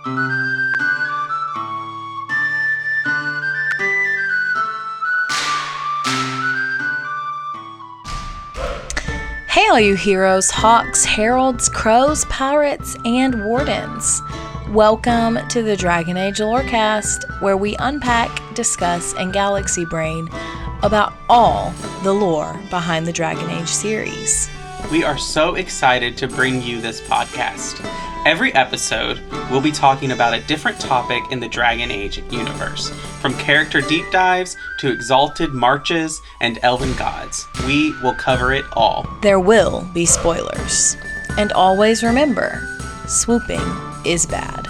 Hey all you heroes, hawks, heralds, crows, pirates, and wardens. Welcome to the Dragon Age Lorecast, where we unpack, discuss, and galaxy brain about all the lore behind the Dragon Age series. We are so excited to bring you this podcast. Every episode, we'll be talking about a different topic in the Dragon Age universe. From character deep dives to exalted marches and elven gods, we will cover it all. There will be spoilers. And always remember, swooping is bad.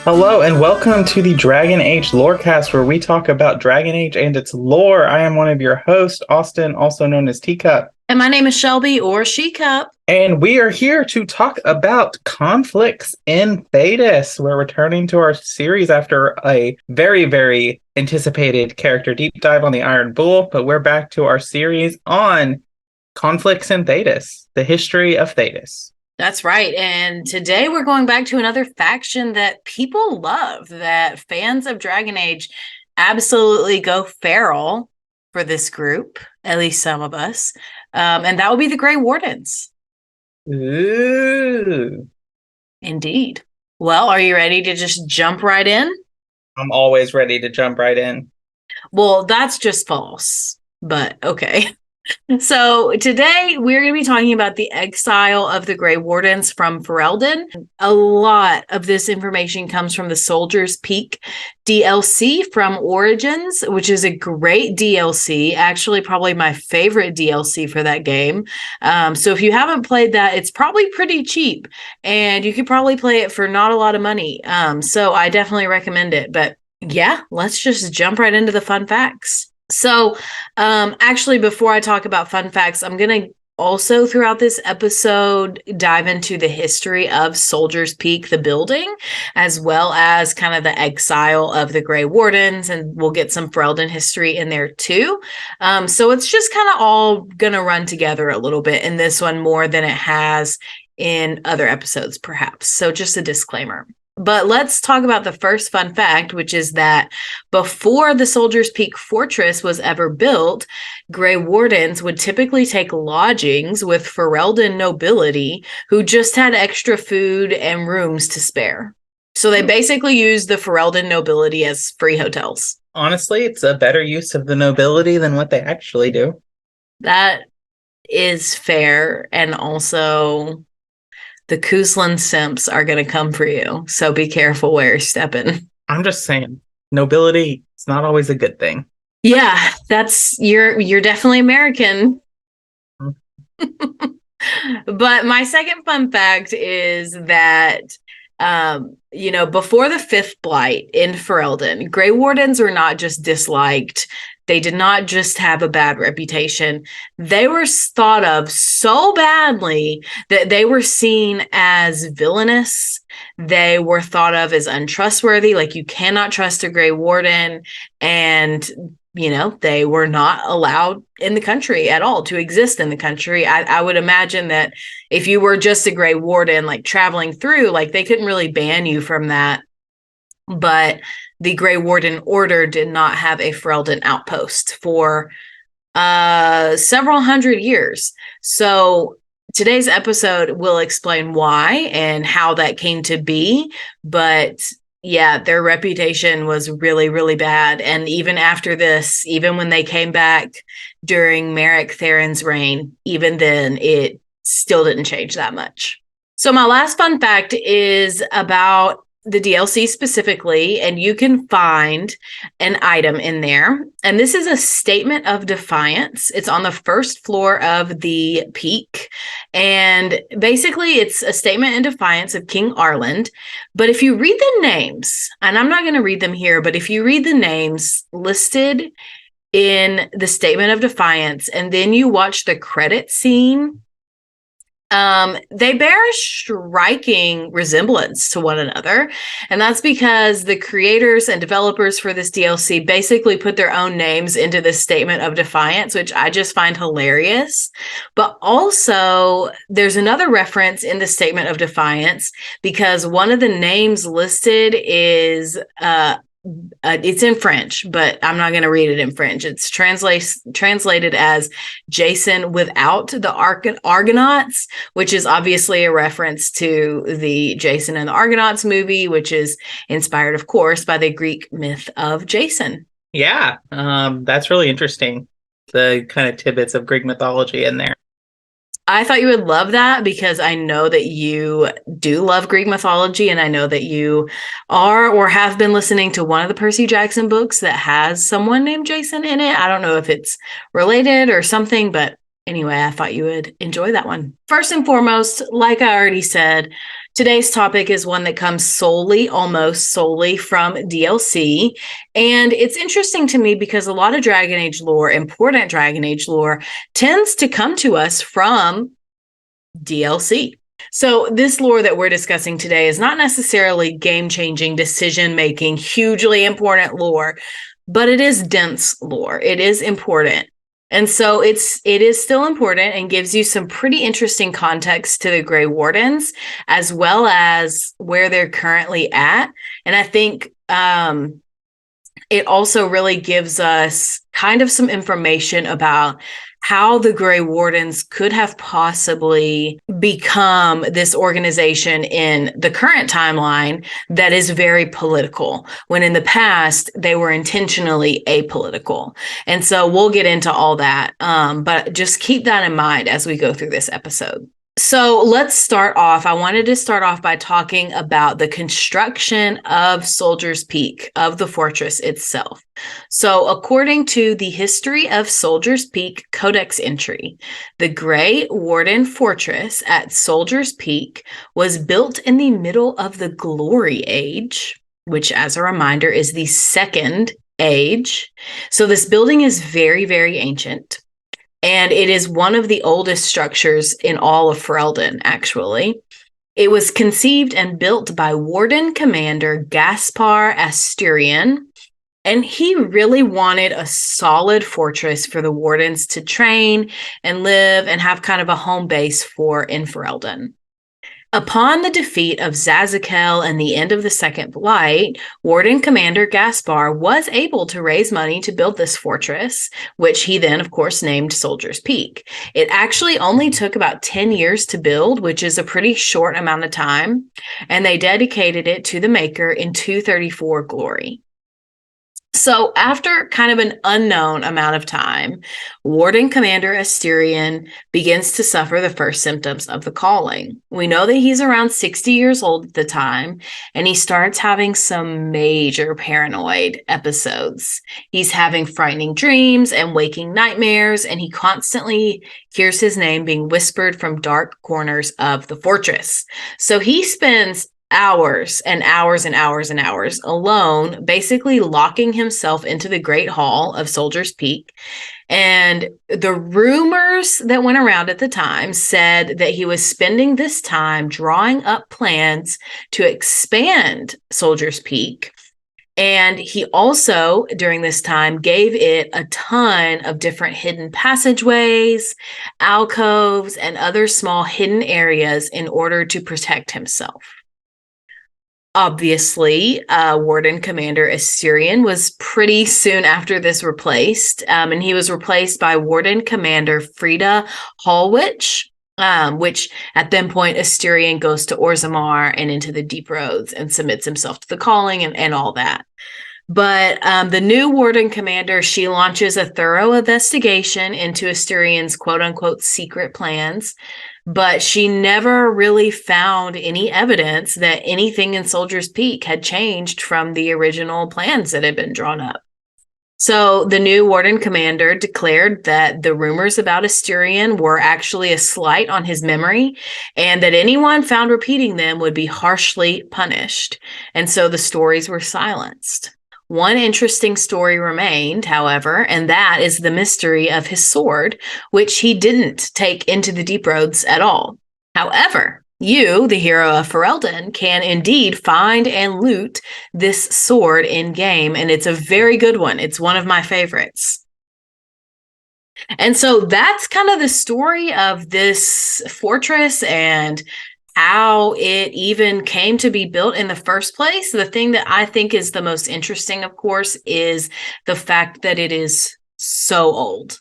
Hello and welcome to the Dragon Age Lorecast, where we talk about Dragon Age and its lore. I am one of your hosts, Austin, also known as Teacup. And my name is Shelby, or Shecup. And we are here to talk about conflicts in Thedas. We're returning to our series after a very, very anticipated character deep dive on the Iron Bull, but we're back to our series on conflicts in Thedas, the history of Thedas. That's right. And today we're going back to another faction that people love, that fans of Dragon Age absolutely go feral for this group, at least some of us. And that will be the Grey Wardens. Ooh. Indeed. Well, are you ready to just jump right in? I'm always ready to jump right in. Well, that's just false, but okay. So today we're going to be talking about the exile of the Grey Wardens from Ferelden. A lot of this information comes from the Soldier's Peak DLC from Origins, which is a great DLC, actually probably my favorite DLC for that game. So if you haven't played that, it's probably pretty cheap and you could probably play it for not a lot of money. So I definitely recommend it. But yeah, let's just jump right into the fun facts. So, actually, before I talk about fun facts, I'm going to also throughout this episode dive into the history of Soldier's Peak, the building, as well as kind of the exile of the Grey Wardens, and we'll get some Ferelden history in there too. So it's just kind of all going to run together a little bit in this one more than it has in other episodes, perhaps. So just a disclaimer. But let's talk about the first fun fact, which is that before the Soldier's Peak Fortress was ever built, Grey Wardens would typically take lodgings with Ferelden nobility who just had extra food and rooms to spare. So they basically used the Ferelden nobility as free hotels. Honestly, it's a better use of the nobility than what they actually do. That is fair, and also the Kuzlin simps are going to come for you, so be careful where you're stepping. I'm just saying, nobility is not always a good thing. Yeah, you're definitely American. But my second fun fact is that, before the Fifth Blight in Ferelden, Grey Wardens were not just disliked. They did not just have a bad reputation. They were thought of so badly that they were seen as villainous. They were thought of as untrustworthy. Like, you cannot trust a Grey Warden. And, they were not allowed in the country at all to exist in the country. I would imagine that if you were just a Grey Warden, like traveling through, like they couldn't really ban you from that. But the Grey Warden Order did not have a Ferelden outpost for several hundred years. So today's episode will explain why and how that came to be. But yeah, their reputation was really, really bad. And even after this, even when they came back during Merrick Theirin's reign, even then, it still didn't change that much. So my last fun fact is about the DLC specifically, and you can find an item in there. And this is a statement of defiance. It's on the first floor of the peak. And basically, it's a statement in defiance of King Arland. But if you read the names, and I'm not going to read them here, but if you read the names listed in the statement of defiance, and then you watch the credit scene, They bear a striking resemblance to one another. And that's because the creators and developers for this DLC basically put their own names into this statement of defiance, which I just find hilarious. But also, there's another reference in the statement of defiance because one of the names listed is it's in French, but I'm not going to read it in French. It's translated as Jason without the Argonauts, which is obviously a reference to the Jason and the Argonauts movie, which is inspired, of course, by the Greek myth of Jason. Yeah, that's really interesting. The kind of tidbits of Greek mythology in there. I thought you would love that because I know that you do love Greek mythology, and I know that you are or have been listening to one of the Percy Jackson books that has someone named Jason in it. I don't know if it's related or something, but anyway, I thought you would enjoy that one. First and foremost, like I already said, today's topic is one that comes almost solely from DLC. And it's interesting to me because a lot of Dragon Age lore, important Dragon Age lore, tends to come to us from DLC. So this lore that we're discussing today is not necessarily game-changing, decision-making, hugely important lore, but it is dense lore. It is important. And so it is still important and gives you some pretty interesting context to the Grey Wardens, as well as where they're currently at. And I think it also really gives us kind of some information about how the Grey Wardens could have possibly become this organization in the current timeline that is very political, when in the past they were intentionally apolitical. And so we'll get into all that, but just keep that in mind as we go through this episode. So let's start off. I wanted to start off by talking about the construction of Soldier's Peak, of the fortress itself. So according to the History of Soldier's Peak Codex entry, the Grey Warden Fortress at Soldier's Peak was built in the middle of the Glory Age, which, as a reminder, is the Second Age. So this building is very, very ancient. And it is one of the oldest structures in all of Ferelden, actually. It was conceived and built by Warden Commander Gaspar Asturian, and he really wanted a solid fortress for the Wardens to train and live and have kind of a home base for in Ferelden. Upon the defeat of Zazakel and the end of the Second Blight, Warden Commander Gaspar was able to raise money to build this fortress, which he then, of course, named Soldier's Peak. It actually only took about 10 years to build, which is a pretty short amount of time, and they dedicated it to the Maker in 234 Glory. So after kind of an unknown amount of time, Warden Commander Asturian begins to suffer the first symptoms of the calling. We know that he's around 60 years old at the time, and he starts having some major paranoid episodes. He's having frightening dreams and waking nightmares, and he constantly hears his name being whispered from dark corners of the fortress. So he spends hours and hours and hours and hours alone, basically locking himself into the Great Hall of Soldier's Peak. And the rumors that went around at the time said that he was spending this time drawing up plans to expand Soldier's Peak. And he also, during this time, gave it a ton of different hidden passageways, alcoves, and other small hidden areas in order to protect himself. Obviously, Warden Commander Asturian was pretty soon after this replaced, and he was replaced by Warden Commander Frida Hallwich, which at that point Asturian goes to Orzammar and into the Deep Roads and submits himself to the calling and all that. But the new Warden Commander, she launches a thorough investigation into Asturian's quote-unquote secret plans, but she never really found any evidence that anything in Soldier's Peak had changed from the original plans that had been drawn up. So the new Warden Commander declared that the rumors about Asturian were actually a slight on his memory, and that anyone found repeating them would be harshly punished. And so the stories were silenced. One interesting story remained, however, and that is the mystery of his sword, which he didn't take into the Deep Roads at all. However, you, the hero of Ferelden, can indeed find and loot this sword in game, and it's a very good one. It's one of my favorites. And so that's kind of the story of this fortress and how it even came to be built in the first place. The thing that I think is the most interesting, of course, is the fact that it is so old.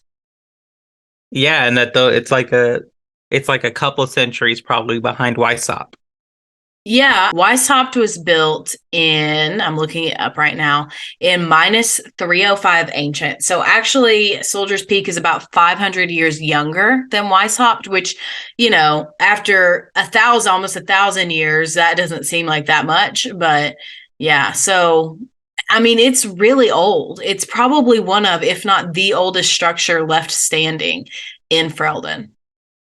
Yeah, and that though it's like a couple centuries probably behind Weishaupt. Yeah, Weishaupt was built in, I'm looking it up right now, in minus 305 ancient. So actually, Soldier's Peak is about 500 years younger than Weishaupt, which, after almost 1,000 years, that doesn't seem like that much. But yeah, so I mean, it's really old. It's probably one of, if not the oldest structure left standing in Ferelden.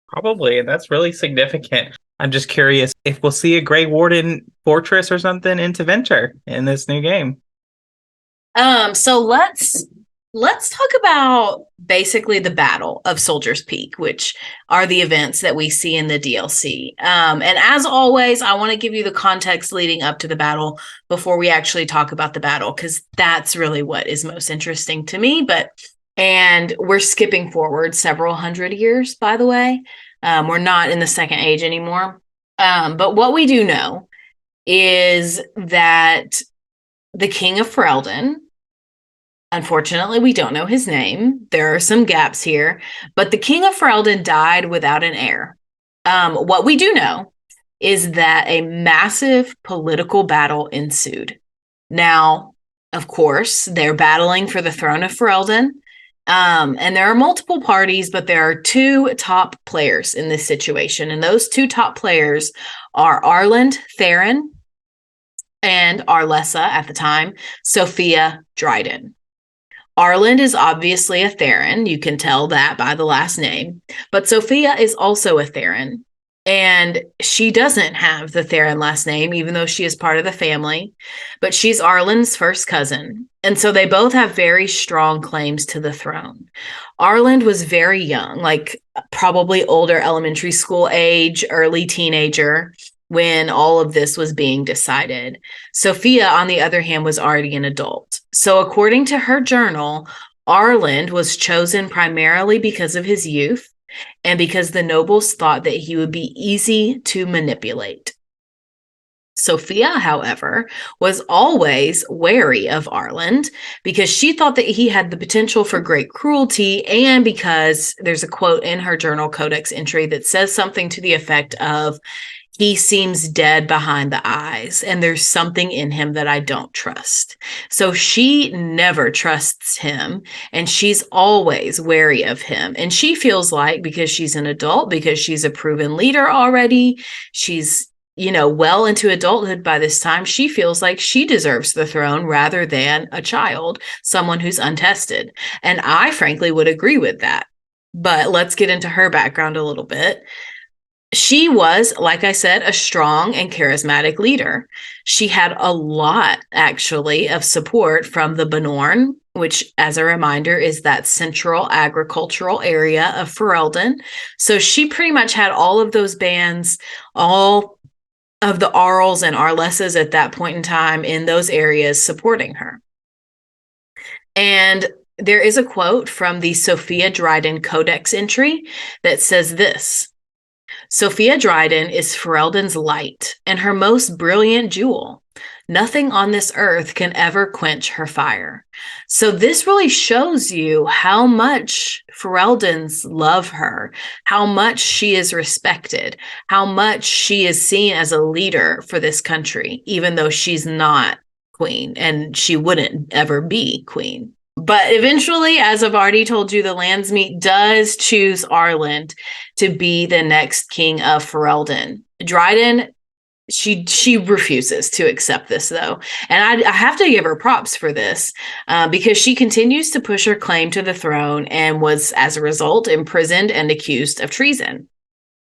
Probably, and that's really significant. I'm just curious if we'll see a Grey Warden fortress or something in Venture in this new game. So let's talk about basically the Battle of Soldier's Peak, which are the events that we see in the DLC. And as always, I want to give you the context leading up to the battle before we actually talk about the battle, because that's really what is most interesting to me. And we're skipping forward several hundred years, by the way. We're not in the Second Age anymore. But what we do know is that the King of Ferelden, unfortunately, we don't know his name. There are some gaps here. But the King of Ferelden died without an heir. What we do know is that a massive political battle ensued. Now, of course, they're battling for the throne of Ferelden. And there are multiple parties, but there are two top players in this situation. And those two top players are Theirin and Arlessa at the time, Sophia Dryden. Arland is obviously a Theirin. You can tell that by the last name. But Sophia is also a Theirin. And she doesn't have the Theirin last name, even though she is part of the family. But she's Arlen's first cousin. And so they both have very strong claims to the throne. Arland was very young, like probably older elementary school age, early teenager, when all of this was being decided. Sophia, on the other hand, was already an adult. So according to her journal, Arland was chosen primarily because of his youth and because the nobles thought that he would be easy to manipulate. Sophia, however, was always wary of Arland because she thought that he had the potential for great cruelty, and because there's a quote in her journal Codex entry that says something to the effect of, "He seems dead behind the eyes, and there's something in him that I don't trust." So she never trusts him, and she's always wary of him. And she feels like, because she's an adult, because she's a proven leader already, she's well into adulthood by this time, she feels like she deserves the throne rather than a child, someone who's untested. And I frankly would agree with that. But let's get into her background a little bit. She was, like I said, a strong and charismatic leader. She had a lot, actually, of support from the Bann, which, as a reminder, is that central agricultural area of Ferelden. So she pretty much had all of those bands, all of the Arls and Arlessas at that point in time in those areas supporting her. And there is a quote from the Sophia Dryden Codex entry that says this: "Sophia Dryden is Ferelden's light and her most brilliant jewel. Nothing on this earth can ever quench her fire." So this really shows you how much Fereldens love her, how much she is respected, how much she is seen as a leader for this country, even though she's not queen and she wouldn't ever be queen. But eventually, as I've already told you, the Landsmeet does choose Arland to be the next king of Ferelden. Dryden, she refuses to accept this, though. And I have to give her props for this because she continues to push her claim to the throne and was, as a result, imprisoned and accused of treason.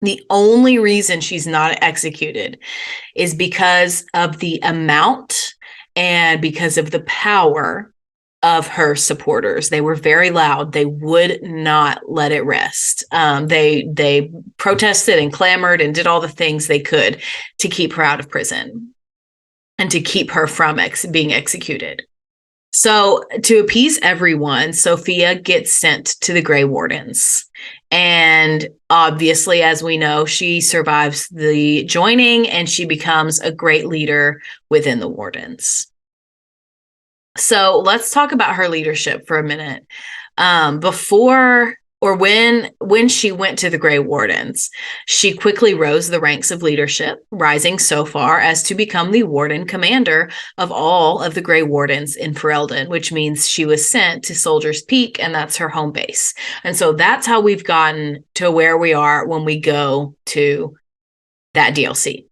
The only reason she's not executed is because of the amount and because of the power of her supporters. They were very loud. They would not let it rest. They protested and clamored and did all the things they could to keep her out of prison and to keep her from being executed. So to appease everyone, Sophia gets sent to the Grey Wardens. And obviously, as we know, she survives the joining and she becomes a great leader within the Wardens. So let's talk about her leadership for a minute. When she went to the Grey Wardens, she quickly rose the ranks of leadership, rising so far as to become the warden commander of all of the Grey Wardens in Ferelden, which means she was sent to Soldier's Peak, and that's her home base. And so that's how we've gotten to where we are when we go to that DLC.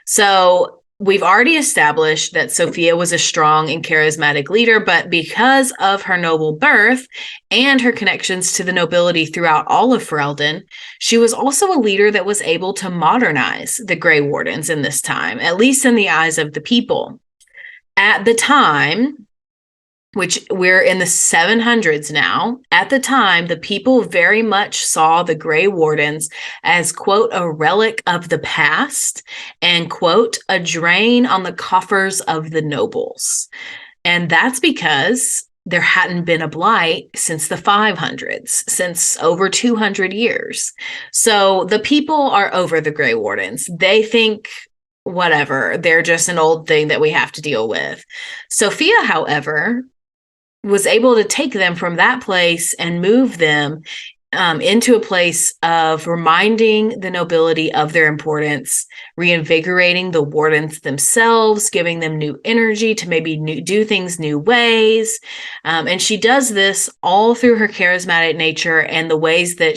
So we've already established that Sophia was a strong and charismatic leader, but because of her noble birth and her connections to the nobility throughout all of Ferelden, she was also a leader that was able to modernize the Grey Wardens in this time, at least in the eyes of the people. At the time, which we're in the 700s now, at the time, the people very much saw the Grey Wardens as, quote, a relic of the past and, quote, a drain on the coffers of the nobles. And that's because there hadn't been a blight since the 500s, since over 200 years. So the people are over the Grey Wardens. They think, whatever, they're just an old thing that we have to deal with. Sophia, however, was able to take them from that place and move them into a place of reminding the nobility of their importance, reinvigorating the wardens themselves, giving them new energy to maybe do things new ways. And she does this all through her charismatic nature and the ways that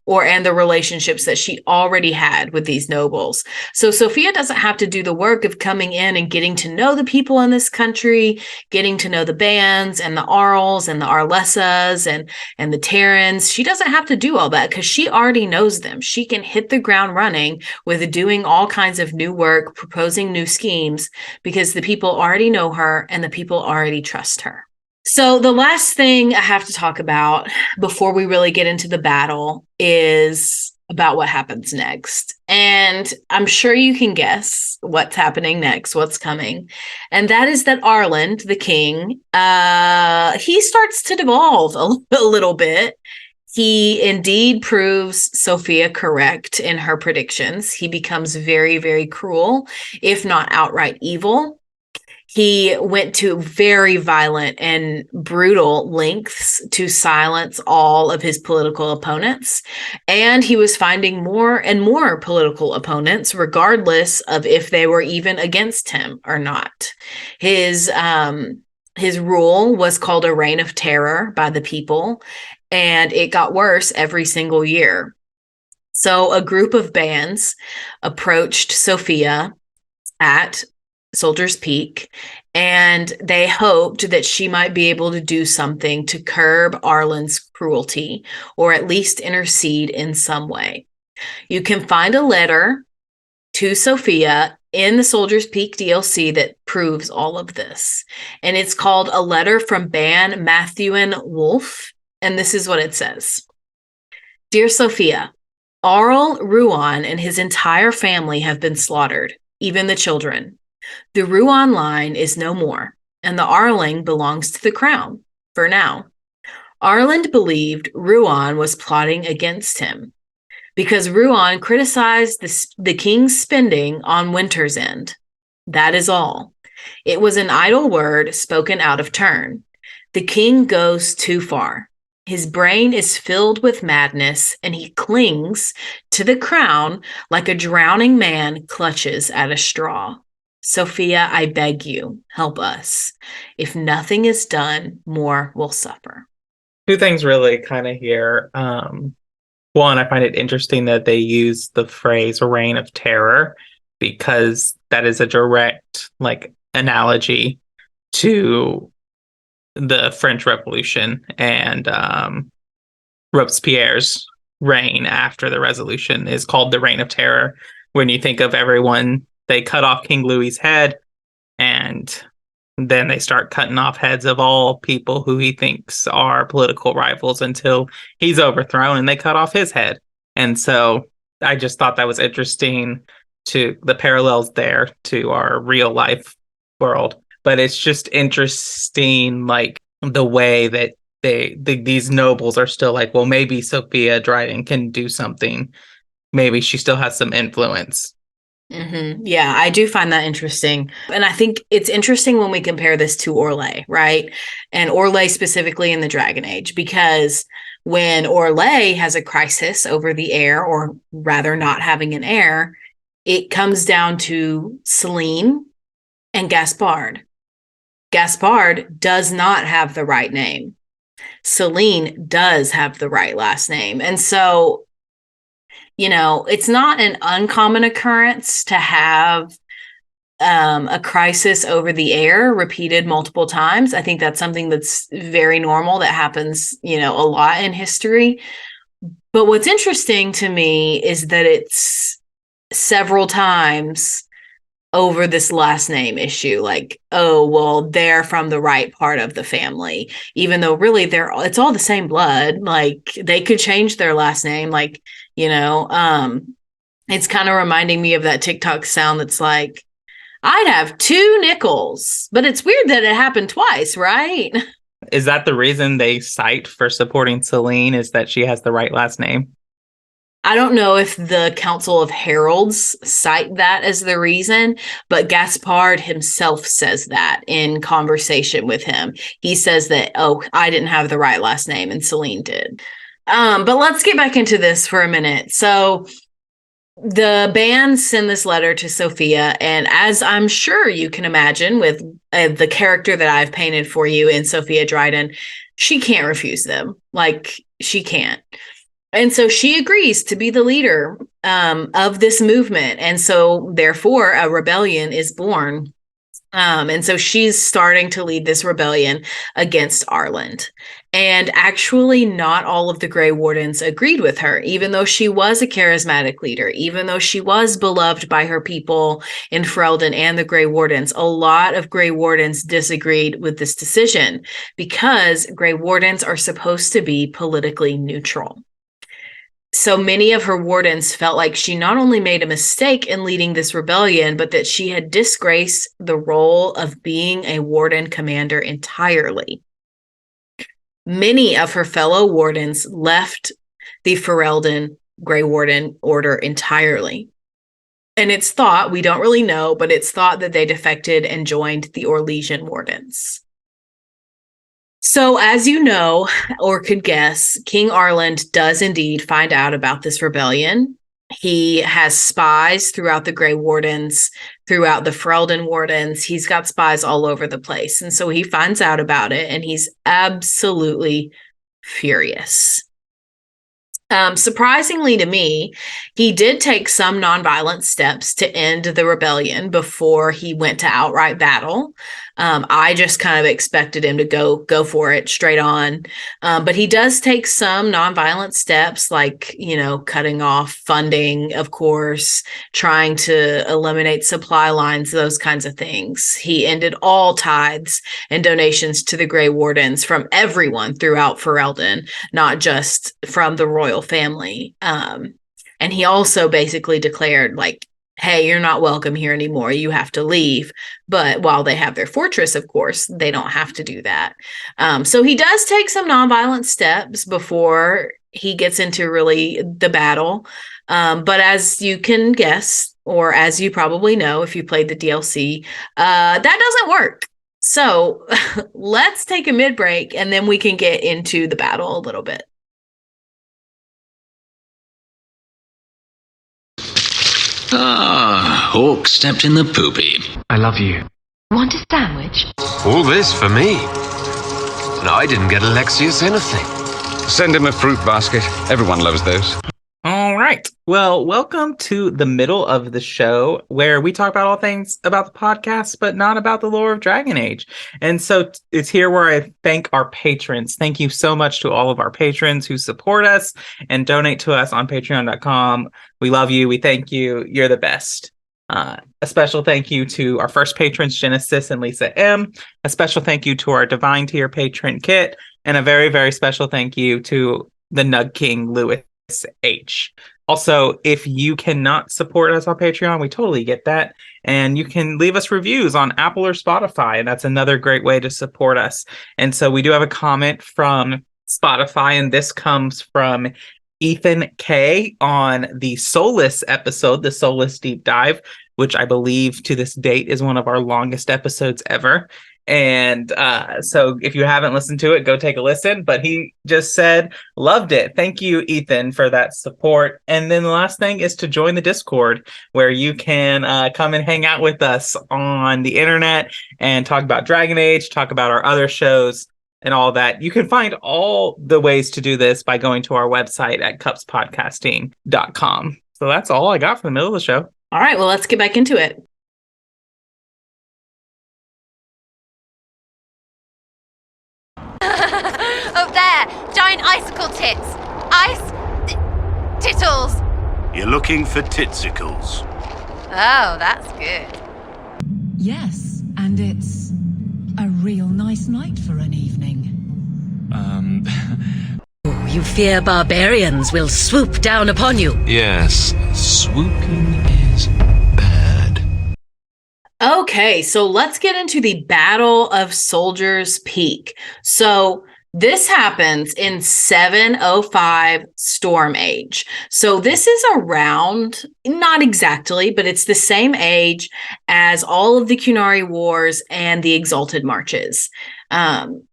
and the relationships that she already had with these nobles. So Sophia doesn't have to do the work of coming in and getting to know the people in this country, getting to know the Banns and the Arls and the Arlessas and the Theirins. She doesn't have to do all that because she already knows them. She can hit the ground running with doing all kinds of new work, proposing new schemes, because the people already know her and the people already trust her. So the last thing I have to talk about before we really get into the battle is about what happens next. And I'm sure you can guess what's happening next, what's coming. And that is that Arland, the king, he starts to devolve a little bit. He indeed proves Sophia correct in her predictions. He becomes very, very cruel, if not outright evil. He went to very violent and brutal lengths to silence all of his political opponents. And he was finding more and more political opponents, regardless of if they were even against him or not. His rule was called a reign of terror by the people, and it got worse every single year. So a group of bands approached Sophia at Soldier's Peak, and they hoped that she might be able to do something to curb Arland's cruelty, or at least intercede in some way. You can find a letter to Sophia in the Soldier's Peak DLC that proves all of this. And it's called A Letter from Bann, Mathuin, Wulff. And this is what it says. Dear Sophia, Arl Ruan and his entire family have been slaughtered, even the children. The Ruan line is no more, and the Arling belongs to the crown, for now. Arland believed Ruan was plotting against him, because Ruan criticized the king's spending on Winter's End. That is all. It was an idle word spoken out of turn. The king goes too far. His brain is filled with madness, and he clings to the crown like a drowning man clutches at a straw. Sophia, I beg you, help us. If nothing is done, more will suffer. Two things really kind of here. One, I find it interesting that they use the phrase reign of terror, because that is a direct analogy to the French Revolution and Robespierre's reign after the Revolution is called the Reign of Terror. When you think of everyone, they cut off King Louis's head, and then they start cutting off heads of all people who he thinks are political rivals until he's overthrown and they cut off his head. And so I just thought that was interesting, to the parallels there to our real life world. But it's just interesting, like the way that these nobles are still like, well, maybe Sophia Dryden can do something. Maybe she still has some influence. Mm-hmm. Yeah, I do find that interesting. And I think it's interesting when we compare this to Orlais, right? And Orlais specifically in the Dragon Age, because when Orlais has a crisis over the heir, or rather not having an heir, it comes down to Selene and Gaspard. Gaspard does not have the right name. Selene does have the right last name. And so, it's not an uncommon occurrence to have a crisis over the heir repeated multiple times. I think that's something that's very normal, that happens, a lot in history. But what's interesting to me is that it's several times over this last name issue, like, oh, well, they're from the right part of the family, even though really it's all the same blood. Like, they could change their last name, like, it's kind of reminding me of that TikTok sound that's like, I'd have 2 nickels, but it's weird that it happened twice, right? Is that the reason they cite for supporting Selene, is that she has the right last name? I don't know if the Council of Heralds cite that as the reason, but Gaspard himself says that in conversation with him. He says that, oh, I didn't have the right last name and Selene did. But let's get back into this for a minute. So the Bann send this letter to Sophia, and as I'm sure you can imagine with the character that I've painted for you in Sophia Dryden, she can't refuse them. Like, she can't. And so she agrees to be the leader of this movement. And so therefore a rebellion is born. And so she's starting to lead this rebellion against Ireland. And actually not all of the Grey Wardens agreed with her, even though she was a charismatic leader, even though she was beloved by her people in Ferelden and the Grey Wardens. A lot of Grey Wardens disagreed with this decision because Grey Wardens are supposed to be politically neutral. So many of her wardens felt like she not only made a mistake in leading this rebellion, but that she had disgraced the role of being a warden commander entirely. Many of her fellow wardens left the Ferelden Grey Warden order entirely. And it's thought, we don't really know, but it's thought that they defected and joined the Orlesian Wardens. So, as you know, or could guess, King Arland does indeed find out about this rebellion. He has spies throughout the Grey Wardens, throughout the Ferelden Wardens. He's got spies all over the place. And so he finds out about it, and he's absolutely furious. Surprisingly to me, he did take some nonviolent steps to end the rebellion before he went to outright battle. I just kind of expected him to go for it straight on. But he does take some nonviolent steps, like, cutting off funding, of course, trying to eliminate supply lines, those kinds of things. He ended all tithes and donations to the Grey Wardens from everyone throughout Ferelden, not just from the royal family. And he also basically declared, like, hey, you're not welcome here anymore. You have to leave. But while they have their fortress, of course, they don't have to do that. So he does take some nonviolent steps before he gets into really the battle. But as you can guess, or as you probably know if you played the DLC, that doesn't work. So let's take a mid-break and then we can get into the battle a little bit. Ah, Hawk stepped in the poopy. I love you. Want a sandwich? All this for me. And I didn't get Alexius anything. Send him a fruit basket. Everyone loves those. All right. Well, welcome to the middle of the show where we talk about all things about the podcast, but not about the lore of Dragon Age. And so it's here where I thank our patrons. Thank you so much to all of our patrons who support us and donate to us on patreon.com. We love you. We thank you. You're the best. A special thank you to our first patrons, Genesis and Lisa M. A special thank you to our Divine Tier patron, Kit. And a very, very special thank you to the Nug King, Lewis H. Also, if you cannot support us on Patreon, we totally get that. And you can leave us reviews on Apple or Spotify. And that's another great way to support us. And so we do have a comment from Spotify, and this comes from Ethan K on the Soulless episode, the Soulless Deep Dive, which I believe to this date is one of our longest episodes ever. And so if you haven't listened to it, go take a listen. But he just said, loved it. Thank you, Ethan, for that support. And then the last thing is to join the Discord, where you can come and hang out with us on the internet and talk about Dragon Age, talk about our other shows, and all that. You can find all the ways to do this by going to our website at cupspodcasting.com. So that's all I got for the middle of the show. All right, well, let's get back into it. Up there, giant icicle tits. Tittles. You're looking for titsicles. Oh, that's good. Yes, and it's a real nice night for an evening. You fear barbarians will swoop down upon you. Yes, swooping is bad. Okay, so let's get into the Battle of Soldiers Peak. So this happens in 705 Storm Age. So this is around, not exactly, but it's the same age as all of the Cunari Wars and the Exalted Marches.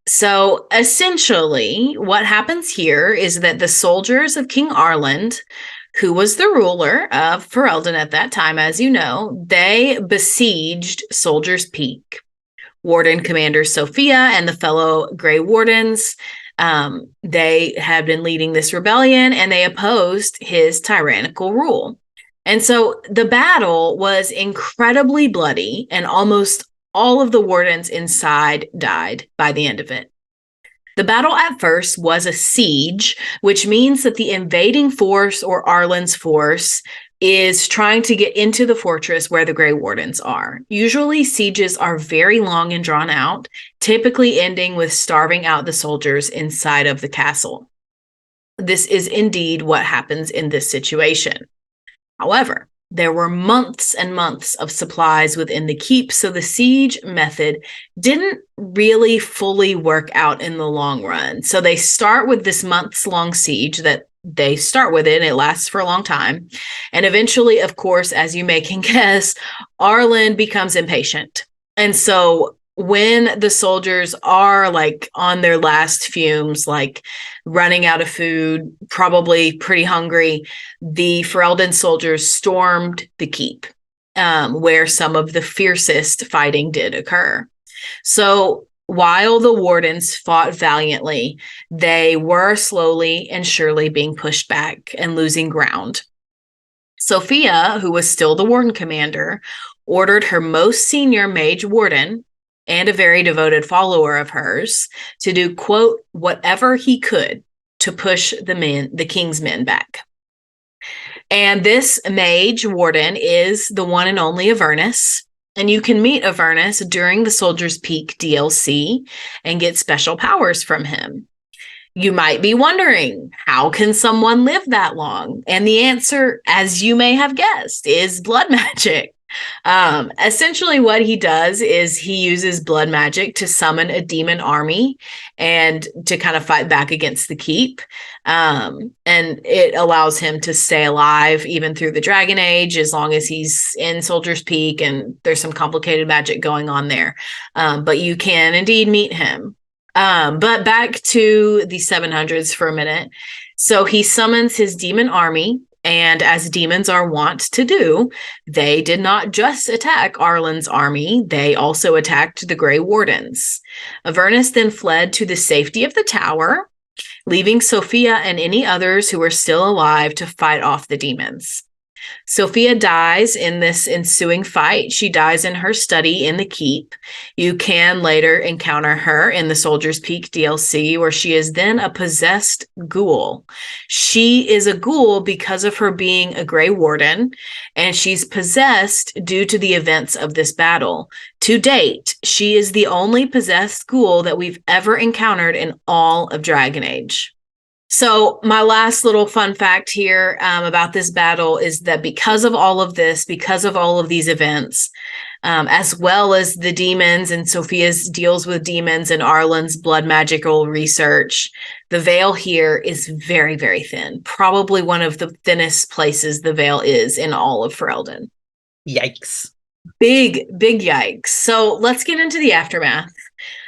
So essentially what happens here is that the soldiers of King Arland, who was the ruler of Ferelden at that time, as you know, they besieged Soldiers Peak. Warden Commander Sophia and the fellow Grey Wardens, they had been leading this rebellion, and they opposed his tyrannical rule. And so the battle was incredibly bloody, and almost all of the wardens inside died by the end of it. The battle at first was a siege, which means that the invading force, or Arlen's force, is trying to get into the fortress where the Grey Wardens are. Usually sieges are very long and drawn out, typically ending with starving out the soldiers inside of the castle. This is indeed what happens in this situation. However, there were months and months of supplies within the keep, so the siege method didn't really fully work out in the long run. So they start with this months-long siege that they start with it, and it lasts for a long time. And eventually, of course, as you may can guess, Arlen becomes impatient. And so when the soldiers are like on their last fumes, like running out of food, probably pretty hungry, the Ferelden soldiers stormed the keep, where some of the fiercest fighting did occur. So while the wardens fought valiantly, they were slowly and surely being pushed back and losing ground. Sophia, who was still the warden commander, ordered her most senior mage warden and a very devoted follower of hers to do, quote, whatever he could to push the king's men back. And this mage warden is the one and only Avernus. And you can meet Avernus during the Soldiers Peak DLC and get special powers from him. You might be wondering, how can someone live that long? And the answer, as you may have guessed, is blood magic. Essentially what he does is he uses blood magic to summon a demon army and to kind of fight back against the keep. And it allows him to stay alive even through the Dragon Age, as long as he's in Soldier's Peak and there's some complicated magic going on there. But you can indeed meet him. But back to the 700s for a minute. So he summons his demon army. And as demons are wont to do, they did not just attack Arlen's army, they also attacked the Grey Wardens. Avernus then fled to the safety of the tower, leaving Sophia and any others who were still alive to fight off the demons. Sophia dies in this ensuing fight. She dies in her study in the keep. You can later encounter her in the Soldier's Peak DLC, where she is then a possessed ghoul. She is a ghoul because of her being a Grey Warden, and she's possessed due to the events of this battle. To date, she is the only possessed ghoul that we've ever encountered in all of Dragon Age. So my last little fun fact here about this battle is that because of all of this, because of all of these events, as well as the demons and Sophia's deals with demons and Arlen's blood magical research, the veil here is very, very thin. Probably one of the thinnest places the veil is in all of Ferelden. Yikes. Big yikes. So let's get into the aftermath,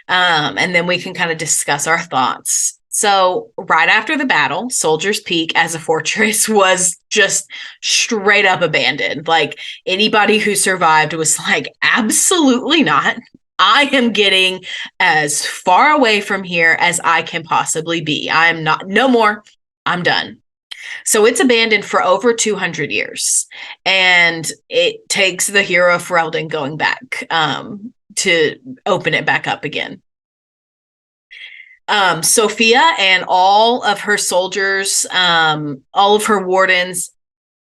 and then we can kind of discuss our thoughts. So right after the battle, Soldier's Peak as a fortress was just straight up abandoned. Like, anybody who survived was like, absolutely not. I am getting as far away from here as I can possibly be. I am not, no more. I'm done. So it's abandoned for over 200 years. And it takes the hero of Ferelden going back to open it back up again. Sophia and all of her soldiers, all of her wardens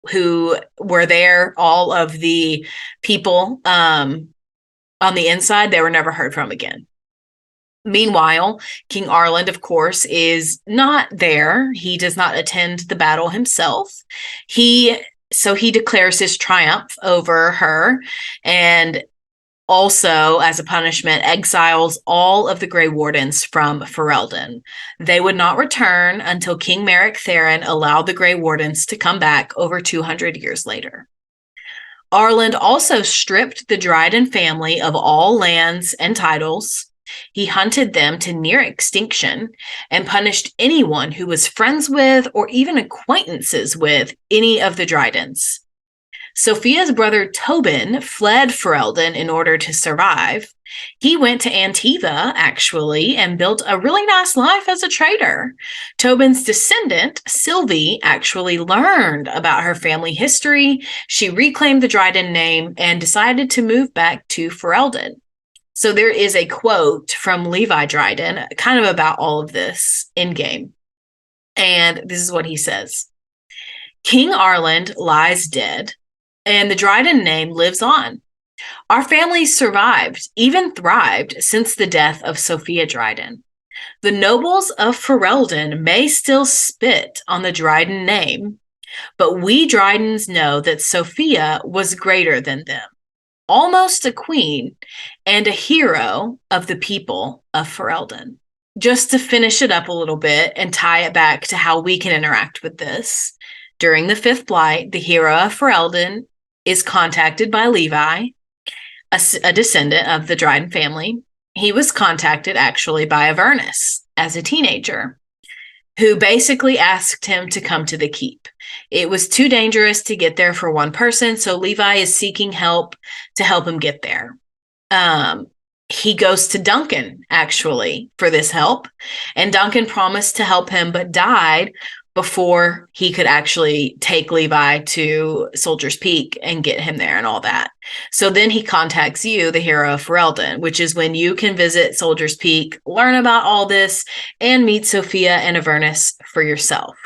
who were there, all of the people on the inside, they were never heard from again. Meanwhile, King Arland, of course, is not there. He does not attend the battle himself. So he declares his triumph over her, and also, as a punishment, exiles all of the Grey Wardens from Ferelden. They would not return until King Merrick Theirin allowed the Grey Wardens to come back over 200 years later. Arland also stripped the Dryden family of all lands and titles. He hunted them to near extinction and punished anyone who was friends with or even acquaintances with any of the Drydens. Sophia's brother Tobin fled Ferelden in order to survive. He went to Antiva, actually, and built a really nice life as a trader. Tobin's descendant, Sylvie, actually learned about her family history. She reclaimed the Dryden name and decided to move back to Ferelden. So there is a quote from Levi Dryden kind of about all of this in game. And this is what he says. King Arland lies dead, and the Dryden name lives on. Our family survived, even thrived, since the death of Sophia Dryden. The nobles of Ferelden may still spit on the Dryden name, but we Drydens know that Sophia was greater than them, almost a queen and a hero of the people of Ferelden. Just to finish it up a little bit and tie it back to how we can interact with this, during the Fifth Blight, the hero of Ferelden is contacted by Levi, a descendant of the Dryden family. He was contacted actually by Avernus as a teenager, who basically asked him to come to the keep. It was too dangerous to get there for one person, so Levi is seeking help to help him get there. He goes to Duncan, actually, for this help, and Duncan promised to help him, but died before he could actually take Levi to Soldier's Peak and get him there and all that. So then he contacts you, the hero of Ferelden, which is when you can visit Soldier's Peak, learn about all this, and meet Sophia and Avernus for yourself.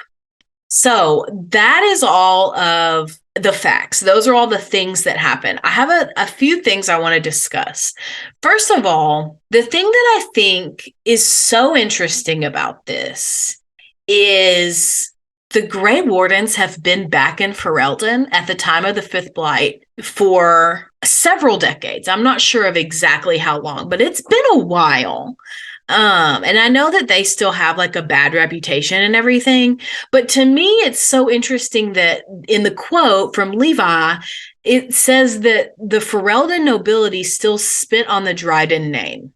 So that is all of the facts. Those are all the things that happen. I have a few things I want to discuss. First of all, the thing that I think is so interesting about this is the Grey Wardens have been back in Ferelden at the time of the Fifth Blight for several decades. I'm not sure of exactly how long, but it's been a while. And I know that they still have like a bad reputation and everything, but to me, it's so interesting that in the quote from Levi, it says that the Ferelden nobility still spit on the Dryden name.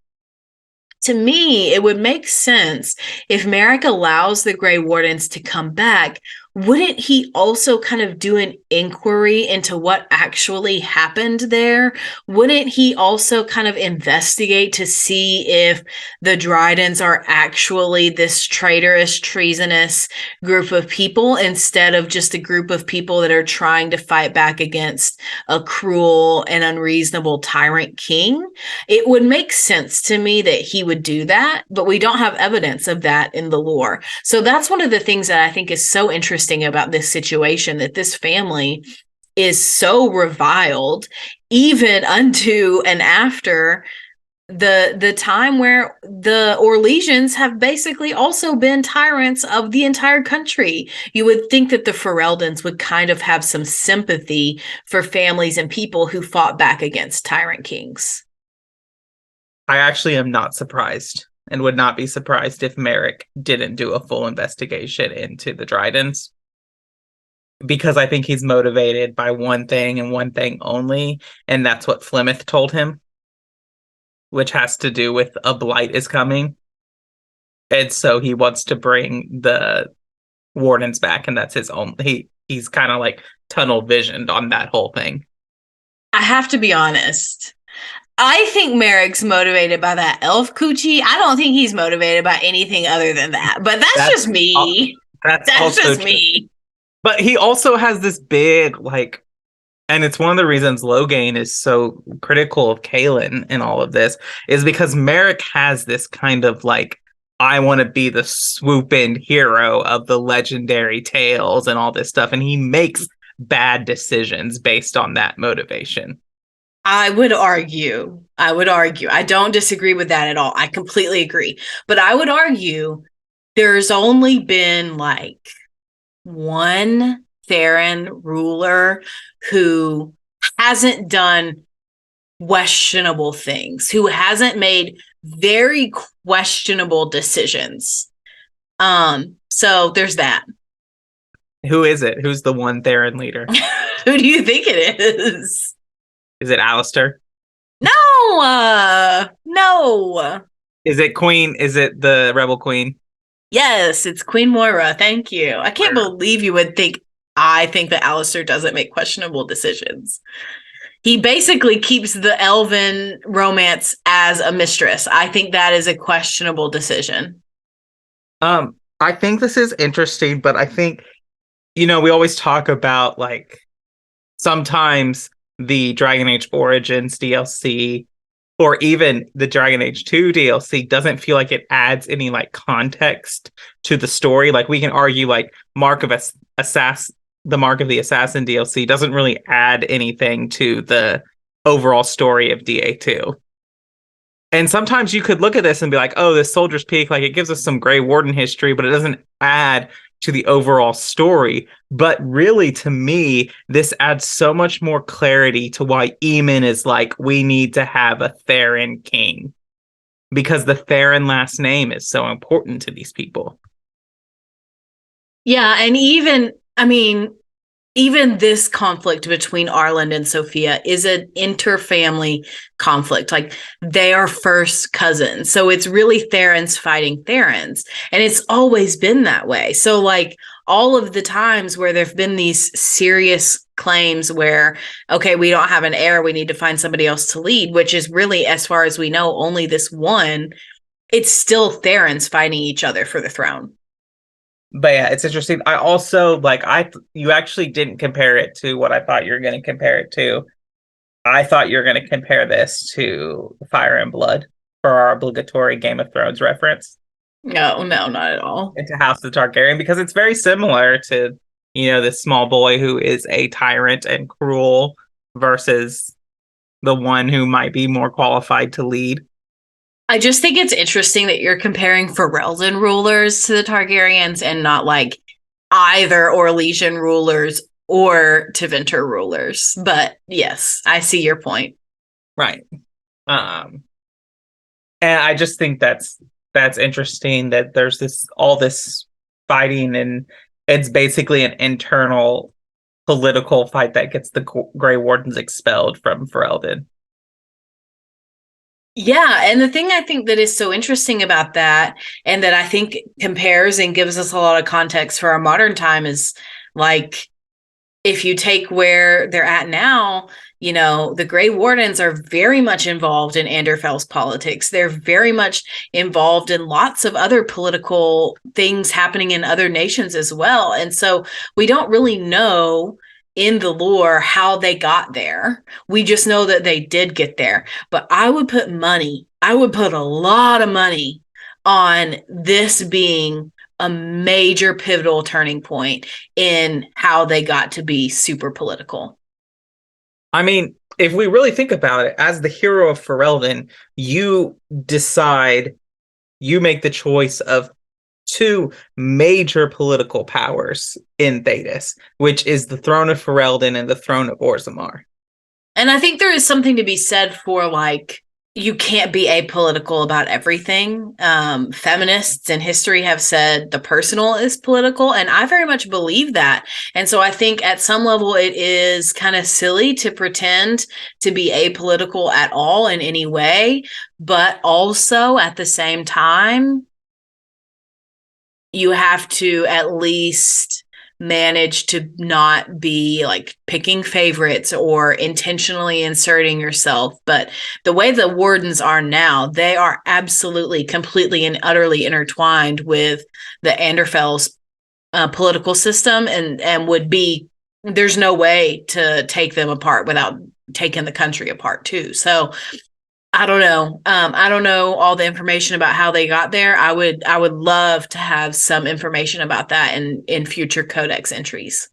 To me, it would make sense if Merrick allows the Grey Wardens to come back. Wouldn't he also kind of do an inquiry into what actually happened there, wouldn't he also kind of investigate to see if the Drydens are actually this traitorous, treasonous group of people instead of just a group of people that are trying to fight back against a cruel and unreasonable tyrant king? It would make sense to me that he would do that, but we don't have evidence of that in the lore. So that's one of the things that I think is so interesting about this situation, that this family is so reviled even unto and after the time where the Orlesians have basically also been tyrants of the entire country. You would think that the Fereldens would kind of have some sympathy for families and people who fought back against tyrant kings. I actually am not surprised, and would not be surprised if Merrick didn't do a full investigation into the Drydens, because I think he's motivated by one thing and one thing only, and that's what Flemeth told him, which has to do with a blight is coming. And so he wants to bring the Wardens back, and that's his own. He's kind of like tunnel visioned on that whole thing. I have to be honest. I think Merrick's motivated by that elf coochie. I don't think he's motivated by anything other than that. But that's just me. That's just me. But he also has this big, like, and it's one of the reasons Loghain is so critical of Kaelin in all of this, is because Merrick has this kind of like, I want to be the swoop-in hero of the legendary tales and all this stuff. And he makes bad decisions based on that motivation. I would argue. I don't disagree with that at all. I completely agree. But I would argue there's only been like one Theirin ruler who hasn't done questionable things, who hasn't made very questionable decisions. So there's that. Who is it? Who's the one Theirin leader? Who do you think it is? Is it Alistair? No. Is it Queen? Is it the Rebel Queen? Yes, it's Queen Moira. Thank you. I can't believe you would think I think that Alistair doesn't make questionable decisions. He basically keeps the elven romance as a mistress. I think that is a questionable decision. I think this is interesting, but I think, we always talk about like sometimes the Dragon Age Origins DLC or even the Dragon Age 2 DLC doesn't feel like it adds any like context to the story. Like we can argue like the Mark of the Assassin DLC doesn't really add anything to the overall story of DA2. And sometimes you could look at this and be like, oh, this Soldier's Peak, like it gives us some Grey Warden history, but it doesn't add to the overall story. But really, to me, this adds so much more clarity to why Eamon is like, we need to have a Theirin king. Because the Theirin last name is so important to these people. Yeah, and even this conflict between Arland and Sophia is an interfamily conflict. Like they are first cousins. So it's really Theirins fighting Theirins. And it's always been that way. So like all of the times where there've been these serious claims where, okay, we don't have an heir, we need to find somebody else to lead, which is really, as far as we know, only this one, it's still Theirins fighting each other for the throne. But yeah, it's interesting. I also you actually didn't compare it to what I thought you were going to compare it to. I thought you were going to compare this to Fire and Blood for our obligatory Game of Thrones reference. No, not at all. Into House of Targaryen, because it's very similar to, this small boy who is a tyrant and cruel versus the one who might be more qualified to lead. I just think it's interesting that you're comparing Ferelden rulers to the Targaryens and not like either Orlesian rulers or Tevinter rulers. But yes, I see your point. Right. And I just think that's interesting that there's all this fighting, and it's basically an internal political fight that gets the Grey Wardens expelled from Ferelden. Yeah, and the thing I think that is so interesting about that, and that I think compares and gives us a lot of context for our modern time, is like if you take where they're at now, the Grey Wardens are very much involved in Anderfell's politics. They're very much involved in lots of other political things happening in other nations as well. And so we don't really know in the lore how they got there. We just know that they did get there. But I would put a lot of money on this being a major pivotal turning point in how they got to be super political. I mean, if we really think about it, as the hero of Ferelden, you make the choice of two major political powers in Thedas, which is the throne of Ferelden and the throne of Orzammar. And I think there is something to be said for, like, you can't be apolitical about everything. Feminists in history have said the personal is political, and I very much believe that. And so I think at some level it is kind of silly to pretend to be apolitical at all in any way, but also at the same time, you have to at least manage to not be like picking favorites or intentionally inserting yourself. But the way the Wardens are now, they are absolutely, completely, and utterly intertwined with the Anderfell's political system, and would be, there's no way to take them apart without taking the country apart too. So I don't know. I don't know all the information about how they got there. I would love to have some information about that in future Codex entries.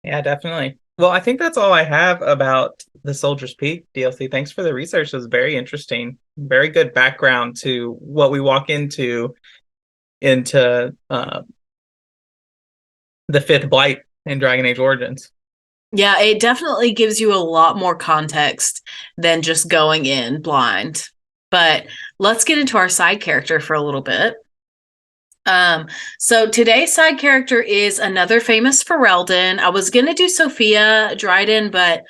Yeah, definitely. Well, I think that's all I have about the Soldier's Peak DLC. Thanks for the research. It was very interesting. Very good background to what we walk into the Fifth Blight in Dragon Age Origins. Yeah, it definitely gives you a lot more context than just going in blind. But let's get into our side character for a little bit. So today's side character is another famous Ferelden. I was going to do Sophia Dryden, but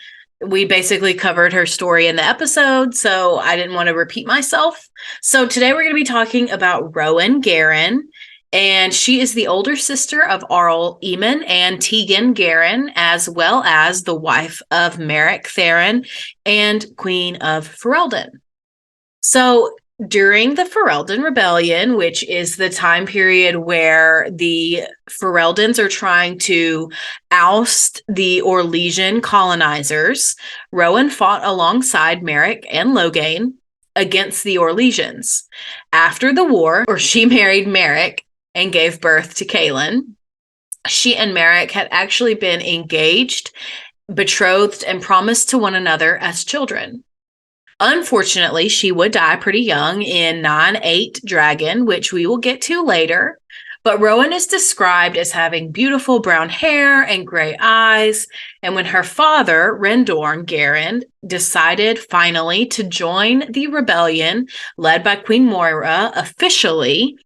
we basically covered her story in the episode, so I didn't want to repeat myself. So today we're going to be talking about Rowan Garin. And she is the older sister of Arl Eamon and Tegan Garin, as well as the wife of Merrick Theirin and Queen of Ferelden. So during the Ferelden Rebellion, which is the time period where the Fereldens are trying to oust the Orlesian colonizers, Rowan fought alongside Merrick and Loghain against the Orlesians. After the war, she married Merrick and gave birth to Kaelin. She and Merrick had actually been engaged, betrothed, and promised to one another as children. Unfortunately, she would die pretty young in 9-8 Dragon, which we will get to later. But Rowan is described as having beautiful brown hair and gray eyes. And when her father, Rendorn Garin, decided finally to join the rebellion led by Queen Moira officially,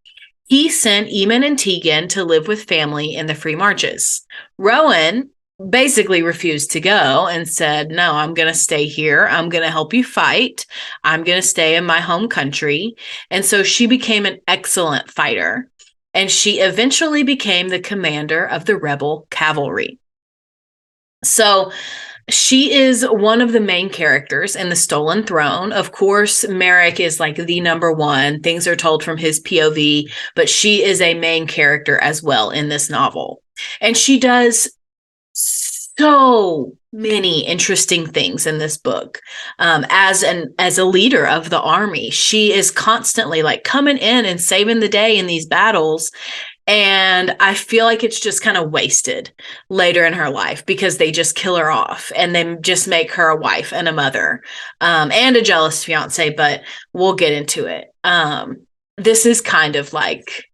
he sent Eamon and Tegan to live with family in the Free Marches. Rowan basically refused to go and said, no, I'm going to stay here. I'm going to help you fight. I'm going to stay in my home country. And so she became an excellent fighter. And she eventually became the commander of the rebel cavalry. So she is one of the main characters in the Stolen Throne. Of course, Merrick is like the number one. Things are told from his POV, but she is a main character as well in this novel. And she does so many interesting things in this book. As a leader of the army, she is constantly like coming in and saving the day in these battles. And I feel like it's just kind of wasted later in her life because they just kill her off and they just make her a wife and a mother, and a jealous fiance, but we'll get into it. This is kind of like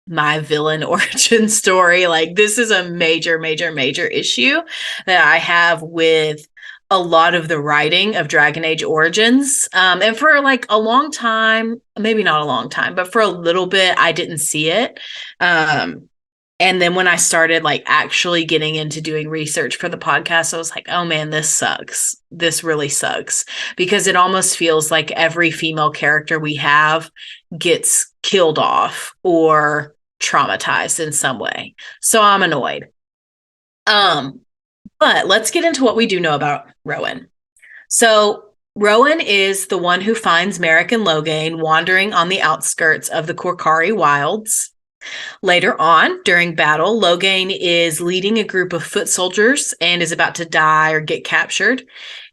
my villain origin story. Like, this is a major, major, major issue that I have with a lot of the writing of Dragon Age Origins. And for like a long time, maybe not a long time, but for a little bit, I didn't see it. And then when I started like actually getting into doing research for the podcast, I was like, oh man, this sucks. This really sucks, because it almost feels like every female character we have gets killed off or traumatized in some way. So I'm annoyed. But let's get into what we do know about Rowan. So Rowan is the one who finds Merrick and Logain wandering on the outskirts of the Korkari wilds. Later on, during battle, Logain is leading a group of foot soldiers and is about to die or get captured.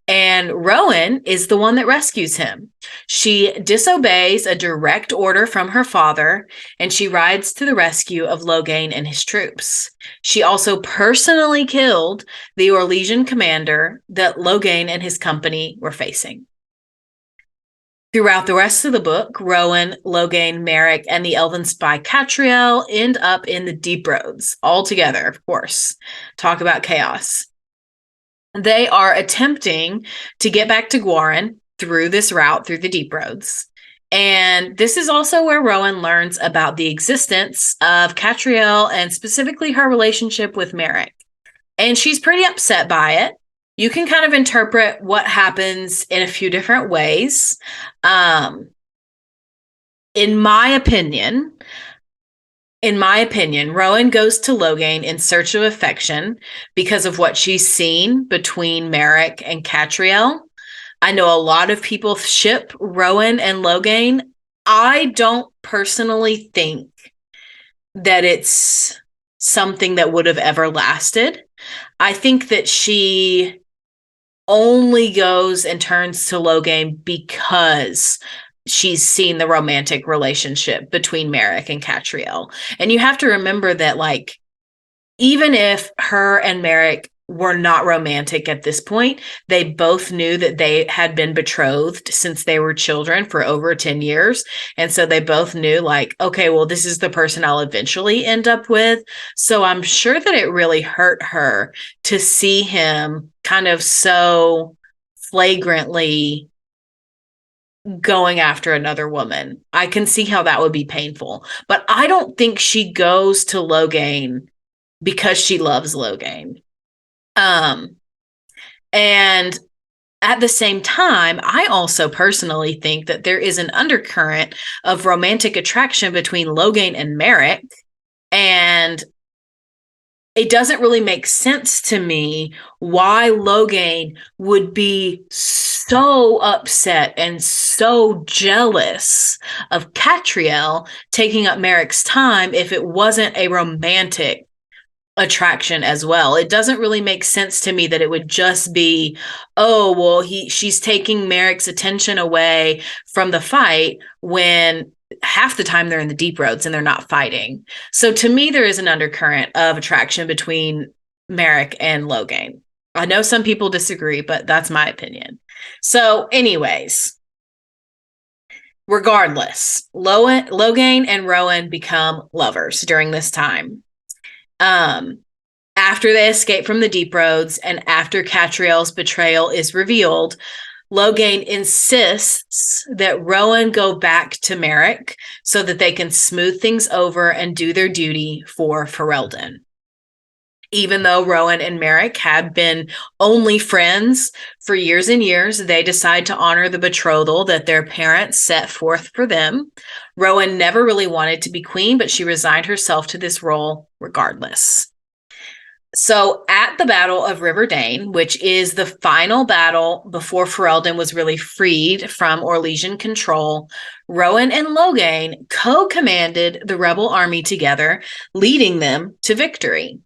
And Rowan is the one that rescues him. She disobeys a direct order from her father, and she rides to the rescue of Logain and his troops. She also personally killed the Orlesian commander that Logain and his company were facing. Throughout the rest of the book, Rowan, Logain, Merrick, and the elven spy Catriel end up in the Deep Roads, all together, of course. Talk about chaos. They are attempting to get back to Gwarin through this route, through the Deep Roads. And this is also where Rowan learns about the existence of Catriel and specifically her relationship with Merrick. And she's pretty upset by it. You can kind of interpret what happens in a few different ways. In my opinion, Rowan goes to Logain in search of affection because of what she's seen between Merrick and Catriel. I know a lot of people ship Rowan and Logain. I don't personally think that it's something that would have ever lasted. I think that she only goes and turns to Logain because she's seen the romantic relationship between Merrick and Catriel. And you have to remember that, like, even if her and Merrick were not romantic at this point, they both knew that they had been betrothed since they were children for over 10 years. And so they both knew, like, okay, well, this is the person I'll eventually end up with. So I'm sure that it really hurt her to see him kind of so flagrantly going after another woman. I can see how that would be painful, but I don't think she goes to Logain because she loves Logain. And at the same time, I also personally think that there is an undercurrent of romantic attraction between Logain and Merrick, and it doesn't really make sense to me why Logain would be so upset and so jealous of Catriel taking up Merrick's time if it wasn't a romantic attraction as well. It doesn't really make sense to me that it would just be, oh, well, she's taking Merrick's attention away from the fight when half the time they're in the Deep Roads and they're not fighting. So to me, there is an undercurrent of attraction between Merrick and Logain. I know some people disagree, but that's my opinion. So anyways, regardless, Logain and Rowan become lovers during this time. After they escape from the Deep Roads and after Catriel's betrayal is revealed, Logain insists that Rowan go back to Merrick so that they can smooth things over and do their duty for Ferelden. Even though Rowan and Merrick had been only friends for years and years, they decide to honor the betrothal that their parents set forth for them. Rowan never really wanted to be queen, but she resigned herself to this role regardless. So at the Battle of River Dane, which is the final battle before Ferelden was really freed from Orlesian control, Rowan and Logain co-commanded the rebel army together, leading them to victory.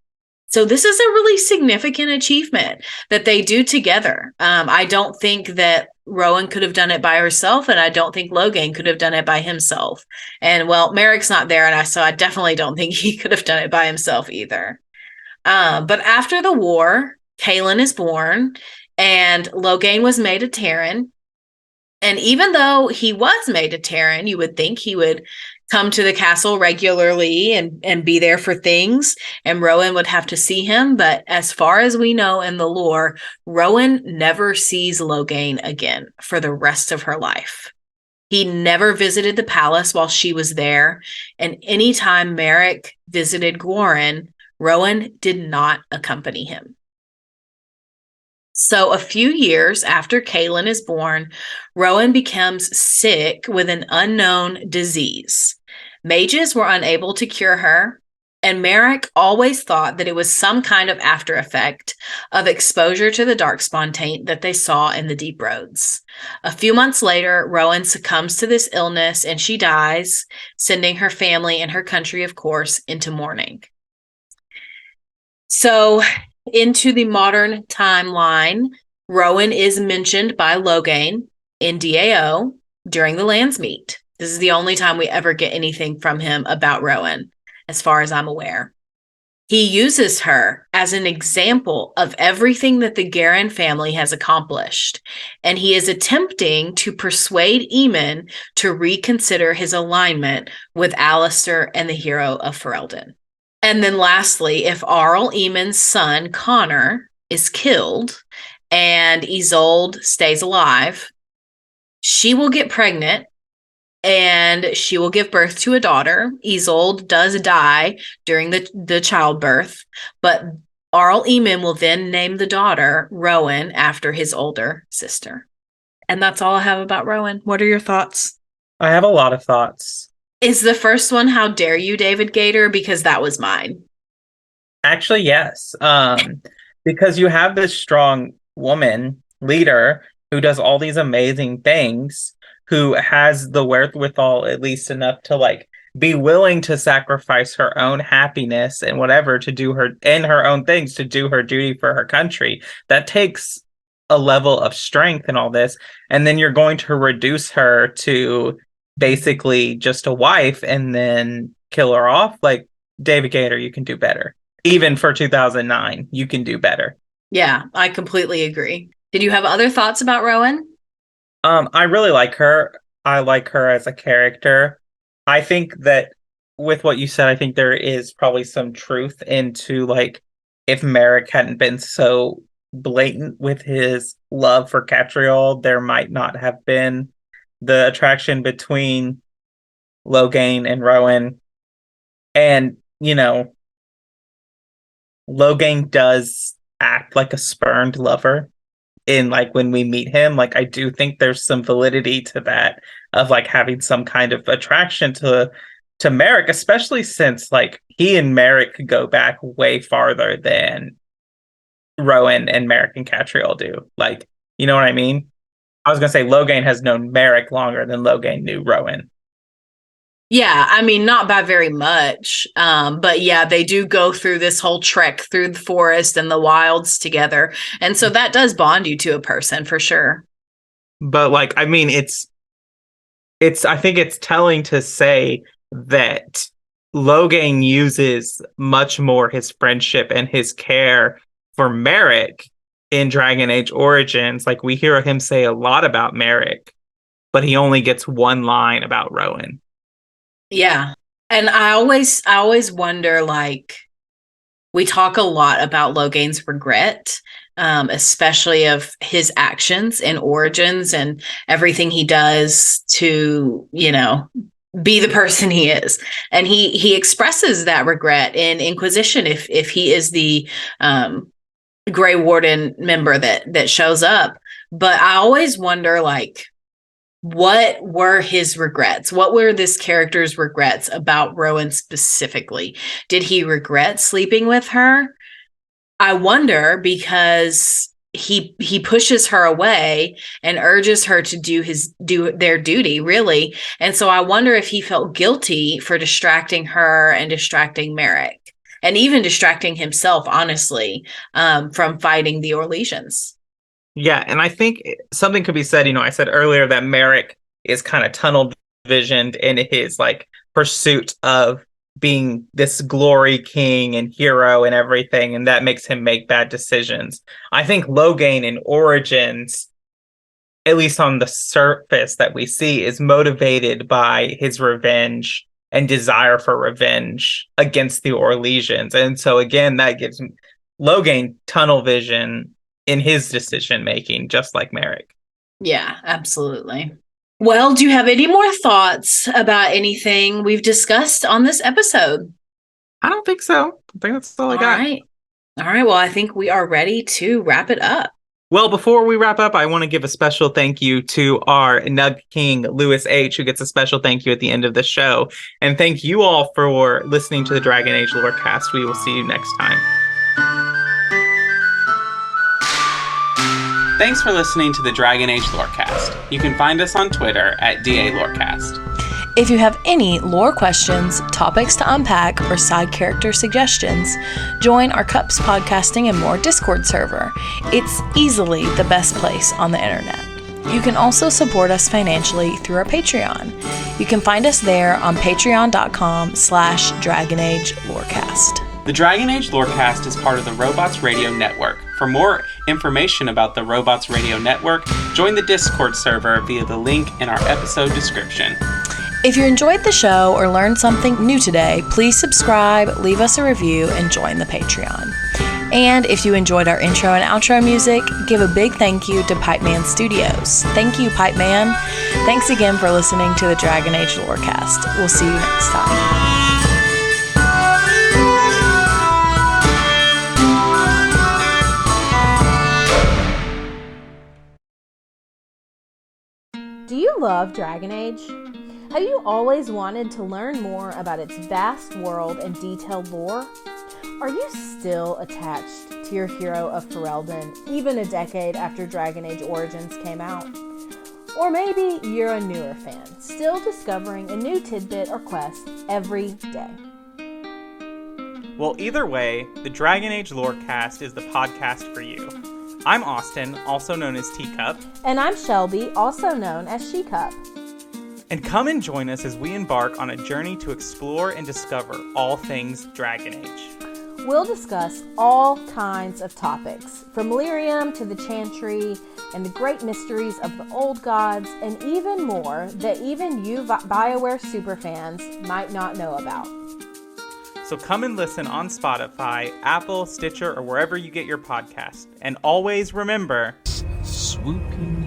So this is a really significant achievement that they do together. I don't think that Rowan could have done it by herself, and I don't think Logain could have done it by himself. And, well, Merrick's not there, and so I definitely don't think he could have done it by himself either. But after the war, Kaelin is born, and Logain was made a Theirin. And even though he was made a Theirin, you would think he would come to the castle regularly and be there for things, and Rowan would have to see him. But as far as we know in the lore, Rowan never sees Logain again for the rest of her life. He never visited the palace while she was there, and anytime Merrick visited Gwarin, Rowan did not accompany him. So a few years after Kaelin is born, Rowan becomes sick with an unknown disease. Mages were unable to cure her, And Merrick always thought that it was some kind of after effect of exposure to the darkspawn taint that they saw in the deep roads. A few months later, Rowan succumbs to this illness and she dies, sending her family and her country, of course, into mourning. So, into the modern timeline, Rowan is mentioned by Loghain in DAO during the Landsmeet. This is the only time we ever get anything from him about Rowan, as far as I'm aware. He uses her as an example of everything that the Garin family has accomplished, and he is attempting to persuade Eamon to reconsider his alignment with Alistair and the hero of Ferelden. And then lastly, if Arl Eamon's son, Connor, is killed and Isolde stays alive, she will get pregnant and she will give birth to a daughter. Isolde does die during the childbirth, but Arl Eamon will then name the daughter Rowan after his older sister. And that's all I have about Rowan. What are your thoughts? I have a lot of thoughts. Is the first one, how dare you, David Gator? Because that was mine. Actually, yes. Because you have this strong woman leader who does all these amazing things, who has the wherewithal, at least enough to like be willing to sacrifice her own happiness and whatever to do her and her own things to do her duty for her country. That takes a level of strength and all this. And then you're going to reduce her to basically just a wife and then kill her off. Like, David Gator, you can do better. Even for 2009, you can do better. Yeah, I completely agree. Did you have other thoughts about Rowan? I really like her. I like her as a character. I think that with what you said, I think there is probably some truth into like if Merrick hadn't been so blatant with his love for Catriol, there might not have been the attraction between Loghain and Rowan. And, you know, Loghain does act like a spurned lover in like when we meet him. Like, I do think there's some validity to that of like having some kind of attraction to Merrick, especially since like he and Merrick go back way farther than Rowan and Merrick and Catriol do. Like, you know what I mean? I was going to say Loghain has known Merrick longer than Loghain knew Rowan. Yeah, I mean, not by very much. But yeah, they do go through this whole trek through the forest and the wilds together. And so that does bond you to a person for sure. But like, I mean, I think it's telling to say that Loghain uses much more his friendship and his care for Merrick in Dragon Age Origins. Like, we hear him say a lot about Merrick, but he only gets one line about Rowan. Yeah. And I always wonder, like, we talk a lot about Loghain's regret, especially of his actions and Origins and everything he does to, you know, be the person he is. And he expresses that regret in Inquisition if he is the Grey Warden member that shows up. But I always wonder, like, what were his regrets? What were this character's regrets about Rowan specifically? Did he regret sleeping with her? I wonder, because he pushes her away and urges her to do their duty, really. And so I wonder if he felt guilty for distracting her and distracting Merrick, and even distracting himself, honestly, from fighting the Orlesians. Yeah, and I think something could be said, you know, I said earlier that Merrick is kind of tunnel visioned in his like pursuit of being this glory king and hero and everything, and that makes him make bad decisions. I think Loghain in Origins, at least on the surface that we see, is motivated by his revenge and desire for revenge against the Orlesians. And so again, that gives Loghain tunnel vision in his decision making, just like Merrick. Yeah, absolutely. Well, do you have any more thoughts about anything we've discussed on this episode? I don't think so. I think that's all I got. All right. Well, I think we are ready to wrap it up. Well, before we wrap up, I want to give a special thank you to our Nug King, Lewis H., who gets a special thank you at the end of the show. And thank you all for listening to the Dragon Age Lorecast. We will see you next time. Thanks for listening to the Dragon Age Lorecast. You can find us on Twitter at DA Lorecast. If you have any lore questions, topics to unpack, or side character suggestions, join our Cups Podcasting and More Discord server. It's easily the best place on the internet. You can also support us financially through our Patreon. You can find us there on patreon.com/DragonAgeLorecast. The Dragon Age Lorecast is part of the Robots Radio Network. For more information about the Robots Radio Network, join the Discord server via the link in our episode description. If you enjoyed the show or learned something new today, please subscribe, leave us a review, and join the Patreon. And if you enjoyed our intro and outro music, give a big thank you to Pipeman Studios. Thank you, Pipeman. Thanks again for listening to the Dragon Age Lorecast. We'll see you next time. Do you love Dragon Age? Have you always wanted to learn more about its vast world and detailed lore? Are you still attached to your hero of Ferelden, even a decade after Dragon Age Origins came out? Or maybe you're a newer fan, still discovering a new tidbit or quest every day. Well, either way, the Dragon Age Lorecast is the podcast for you. I'm Austin, also known as Teacup. And I'm Shelby, also known as She-Cup. And come and join us as we embark on a journey to explore and discover all things Dragon Age. We'll discuss all kinds of topics, from Lyrium to the Chantry and the great mysteries of the old gods, and even more that even you BioWare superfans might not know about. So come and listen on Spotify, Apple, Stitcher, or wherever you get your podcast. And always remember, Swooping